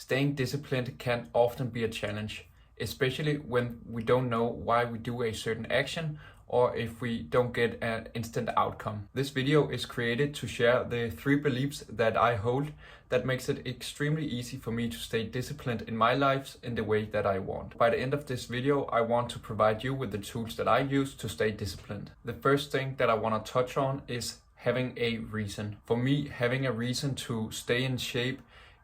Staying disciplined can often be a challenge, especially when we don't know why we do a certain action or if we don't get an instant outcome. This video is created to share the 3 beliefs that I hold that makes it extremely easy for me to stay disciplined in my life in the way that I want. By the end of this video, I want to provide you with the tools that I use to stay disciplined. The first thing that I want to touch on is having a reason. For me, having a reason to stay in shape,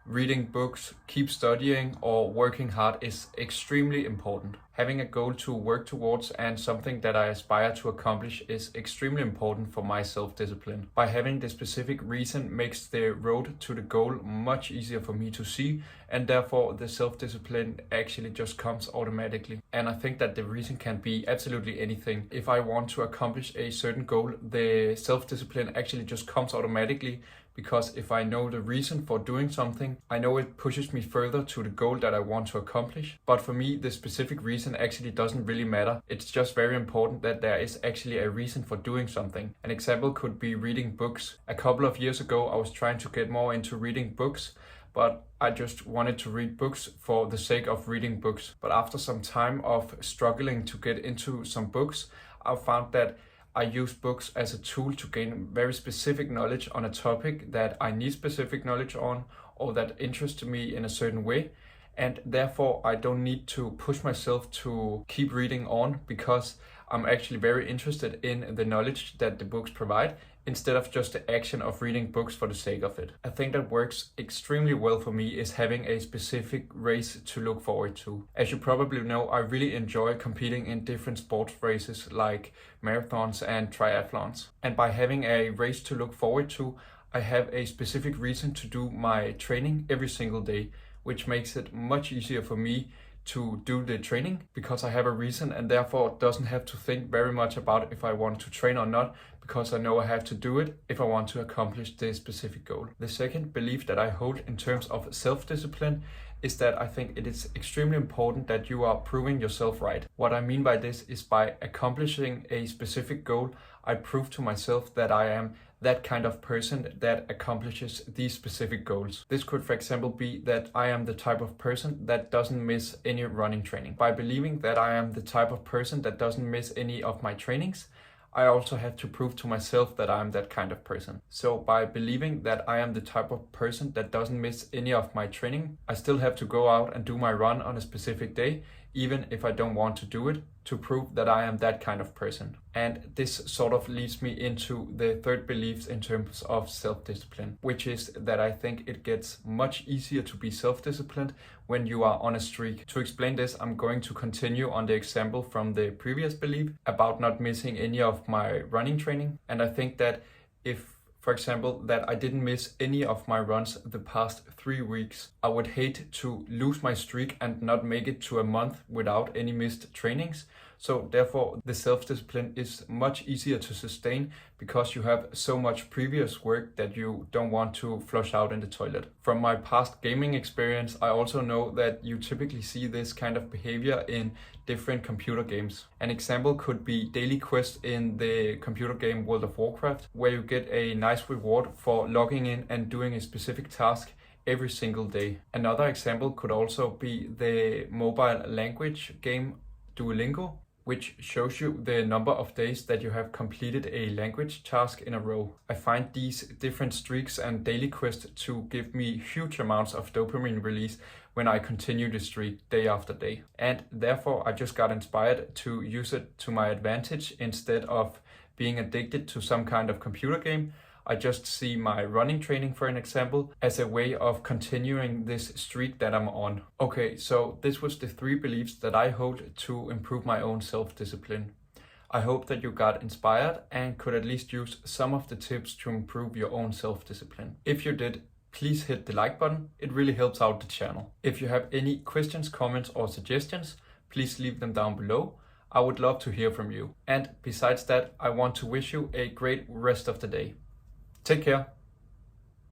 reading books, keep studying, or working hard is extremely important. Having a goal to work towards and something that I aspire to accomplish is extremely important for my self-discipline. By having the specific reason makes the road to the goal much easier for me to see, and therefore the self-discipline actually just comes automatically. And I think that the reason can be absolutely anything. If I want to accomplish a certain goal, the self-discipline actually just comes automatically, because if I know the reason for doing something, I know it pushes me further to the goal that I want to accomplish. But for me, the specific reason actually doesn't really matter. It's just very important that there is actually a reason for doing something. An example could be reading books. A couple of years ago, I was trying to get more into reading books, but I just wanted to read books for the sake of reading books. But after some time of struggling to get into some books, I found that I use books as a tool to gain very specific knowledge on a topic that I need specific knowledge on, or that interests me in a certain way. And therefore I don't need to push myself to keep reading on, because I'm actually very interested in the knowledge that the books provide, instead of just the action of reading books for the sake of it. A thing that works extremely well for me is having a specific race to look forward to. As you probably know, I really enjoy competing in different sports races like marathons and triathlons. And by having a race to look forward to, I have a specific reason to do my training every single day, which makes it much easier for me to do the training, because I have a reason, and therefore doesn't have to think very much about if I want to train or not, because I know I have to do it if I want to accomplish this specific goal. The second belief that I hold in terms of self-discipline is that I think it is extremely important that you are proving yourself right. What I mean by this is, by accomplishing a specific goal, I prove to myself that I am that kind of person that accomplishes these specific goals. This could, for example, be that I am the type of person that doesn't miss any running training. By believing that I am the type of person that doesn't miss any of my trainings, I also have to prove to myself that I am that kind of person. So by believing that I am the type of person that doesn't miss any of my training, I still have to go out and do my run on a specific day, even if I don't want to do it, to prove that I am that kind of person. And this sort of leads me into the third belief in terms of self-discipline, which is that I think it gets much easier to be self-disciplined when you are on a streak. To explain this, I'm going to continue on the example from the previous belief about not missing any of my running training. And I think that if, for example, that I didn't miss any of my runs the past 3 weeks, I would hate to lose my streak and not make it to a month without any missed trainings. So therefore, the self-discipline is much easier to sustain, because you have so much previous work that you don't want to flush out in the toilet. From my past gaming experience, I also know that you typically see this kind of behavior in different computer games. An example could be daily quests in the computer game World of Warcraft, where you get a nice reward for logging in and doing a specific task every single day. Another example could also be the mobile language game Duolingo, which shows you the number of days that you have completed a language task in a row. I find these different streaks and daily quests to give me huge amounts of dopamine release when I continue the streak day after day. And therefore I just got inspired to use it to my advantage. Instead of being addicted to some kind of computer game, I just see my running training, for an example, as a way of continuing this streak that I'm on. Okay, so this was the 3 beliefs that I hold to improve my own self-discipline. I hope that you got inspired and could at least use some of the tips to improve your own self-discipline. If you did, please hit the like button. It really helps out the channel. If you have any questions, comments, or suggestions, please leave them down below. I would love to hear from you. And besides that, I want to wish you a great rest of the day. Take care.